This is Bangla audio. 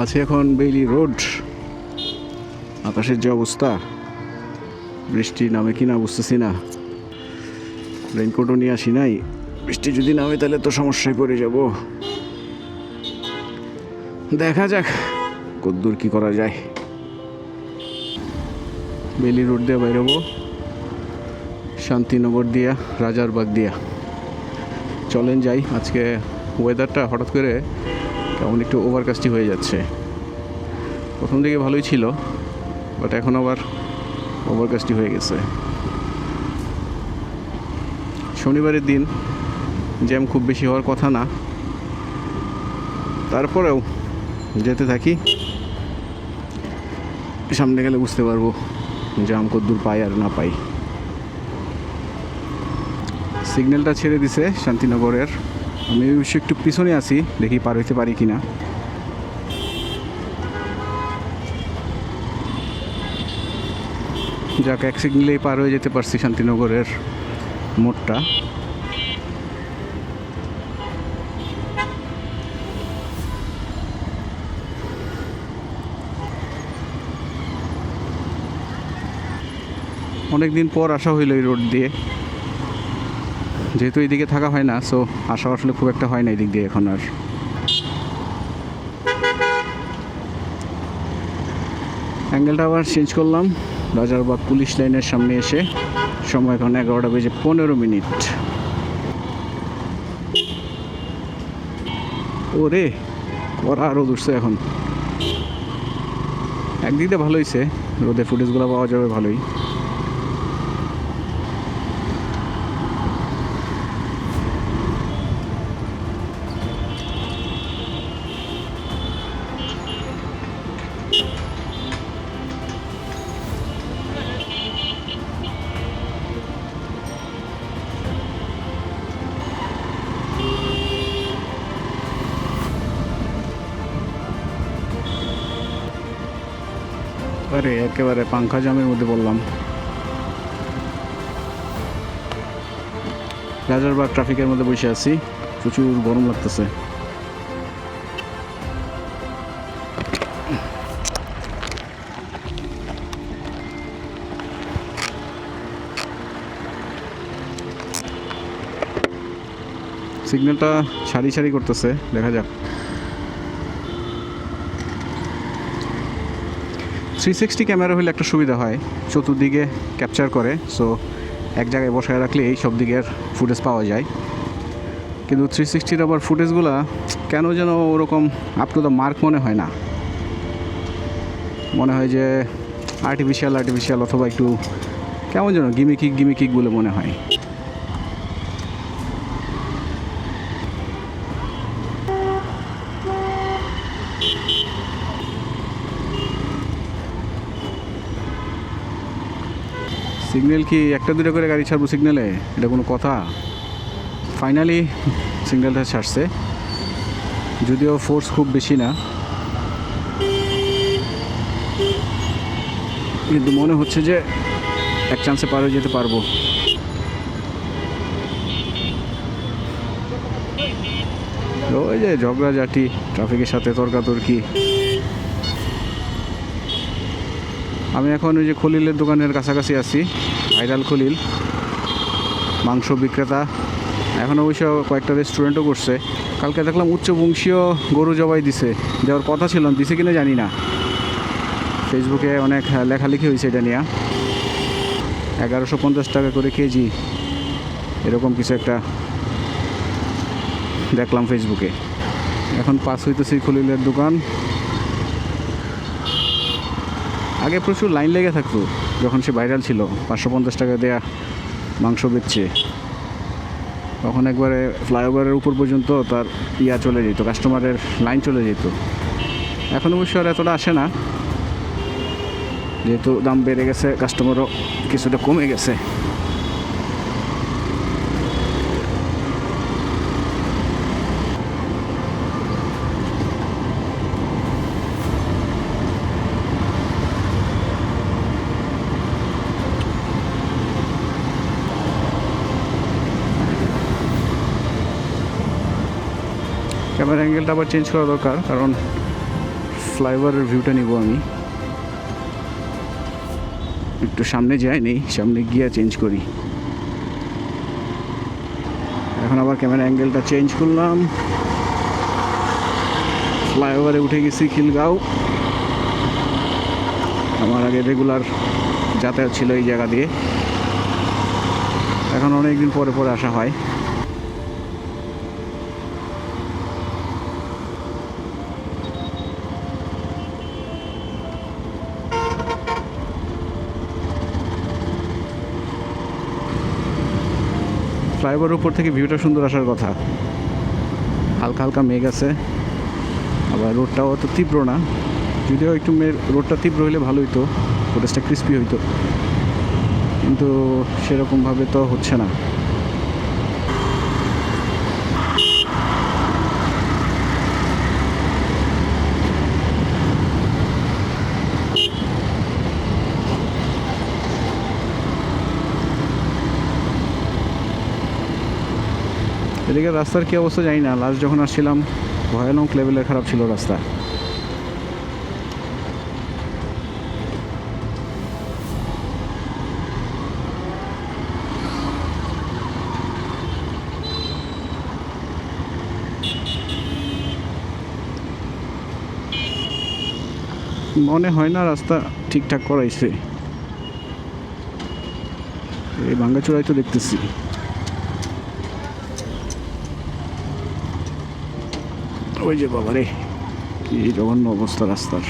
আছে এখন বেইলি রোড। আকাশের যে অবস্থা, বৃষ্টি নামে কিনা বুঝতেছি না। রেইনকোটও নিয়ে আসি নাই, বৃষ্টি যদি নামে তাহলে তো সমস্যায় পড়ে যাব। দেখা যাক কতদূর কি করা যায়। বেইলি রোড দিয়ে বাইর হবো, শান্তিনগর দিয়া, রাজারবাগ দিয়া। চলেন যাই। আজকে ওয়েদারটা হঠাৎ করে কেমন একটু ওভারকাস্টই হয়ে যাচ্ছে। প্রথম দিকে ভালোই ছিল, বাট এখন আবার ওভারকাস্টই হয়ে গেছে। শনিবারের দিন জ্যাম খুব বেশি হওয়ার কথা না, তারপরেও যেতে থাকি। সামনে গেলে বুঝতে পারবো জ্যাম কতদূর পাই আর না পাই। সিগন্যালটা ছেড়ে দিছে শান্তিনগরের। আমি অবশ্য একটু পিছনে আছি, দেখি পার হইতে পারি কিনা। যাক, এক সিগন্যালেই পার হয়ে যেতে পারছি শান্তিনগরের মোড়টা। অনেকদিন পর আসা হইল এই রোড দিয়ে, যেহেতু এইদিকে থাকা হয় না, সো আসা আসলে খুব একটা হয় না এই দিক দিয়ে এখন আর। অ্যাঙ্গেলটা আবার চেঞ্জ করলাম রাজারবাগ পুলিশ লাইনের সামনে এসে। সময় এখন 11:15। ওরে কড়া রোদ উঠছে এখন। একদিক দিয়ে ভালো হয়েছে, রোদের ফুটেজগুলো পাওয়া যাবে ভালোই। আরে একেবারে পাংখা জামের মধ্যে বললাম। রাজারবাগ ট্রাফিকের মধ্যে বসে আছি, প্রচুর গরম লাগতেছে। সিগন্যালটা সারি সারি করতেছে, দেখা যাক। 360 ক্যামেরা হলে একটা সুবিধা হয়, চতুর্দিকে ক্যাপচার করে, সো এক জায়গায় বসায় রাখলে এই সব দিকের ফুটেজ পাওয়া যায়। কিন্তু 360-র আবার ফুটেজগুলা কেন যেন ওরকম আপ টু দ্য মার্ক মনে হয় না। মনে হয় যে আর্টিফিশিয়াল অথবা একটু কেমন যেন গিমিকিক বলে মনে হয়। সিগন্যাল কি একটা দুটো করে গাড়ি ছাড়বো সিগন্যালে? এটা কোনো কথা? ফাইনালি সিগন্যালটা ছাড়ছে, যদিও ফোর্স খুব বেশি না, কিন্তু মনে হচ্ছে যে এক চান্সে পার হয়ে যেতে পারবো। ওই যে ঝগড়াঝাটি, ট্রাফিকের সাথে তর্কাতর্কি। আমি এখন ওই যে খলিলের দোকানের কাছাকাছি আছি, ভাইরাল খলিল মাংস বিক্রেতা। এখন অবশ্য কয়েকটা রেস্টুরেন্টও করছে। কালকে দেখলাম উচ্চবংশীয় গরু জবাই দেওয়ার কথা ছিল, দিছে কিনা জানি না। ফেসবুকে অনেক লেখালেখি হয়েছে এটা নিয়ে। 1150 টাকা করে কেজি, এরকম কিছু একটা দেখলাম ফেসবুকে। এখন পাস হইতেছি খলিলের দোকান। আগে প্রচুর লাইন লেগে থাকতো যখন সে ভাইরাল ছিল, 550 টাকা দেয়া মাংস বেচছে। তখন একবারে ফ্লাইওভারের উপর পর্যন্ত তার চলে যেত, কাস্টমারের লাইন চলে যেত। এখন অবশ্য আর এতটা আসে না, যেহেতু দাম বেড়ে গেছে, কাস্টমারও কিছুটা কমে গেছে। ক্যামেরা অ্যাঙ্গেলটা আবার চেঞ্জ করা দরকার, কারণ ফ্লাইওভারের ভিউটা নিব আমি। একটু সামনে যাই নেই, সামনে গিয়ে চেঞ্জ করি। এখন আবার ক্যামেরা অ্যাঙ্গেলটা চেঞ্জ করলাম, ফ্লাইওভারে উঠে গেছি খিলগাঁও। আমার আগে রেগুলার যাতায়াত ছিল এই জায়গা দিয়ে, এখন অনেক দিন পরে পরে আসা হয়। ফ্লাইওভারের উপর থেকে ভিউটা সুন্দর আসার কথা। হালকা হালকা মেঘ আছে, আবার রোডটাও অত তীব্র না, যদিও একটু রোডটা তীব্র হলে ভালো হইতো, ফুটেজটা ক্রিস্পি হইতো, কিন্তু সেরকমভাবে তো হচ্ছে না। এদিকে রাস্তার কী অবস্থা জানি না, লাস্ট যখন আসছিলাম ভয়ানক লেভেলের খারাপ ছিল রাস্তা। মনে হয় না রাস্তা ঠিকঠাক করাইছে, এই ভাঙ্গাচোরাই তো দেখতেছি। ওই যে বাবারে, কি জঘন্য অবস্থা রাস্তার।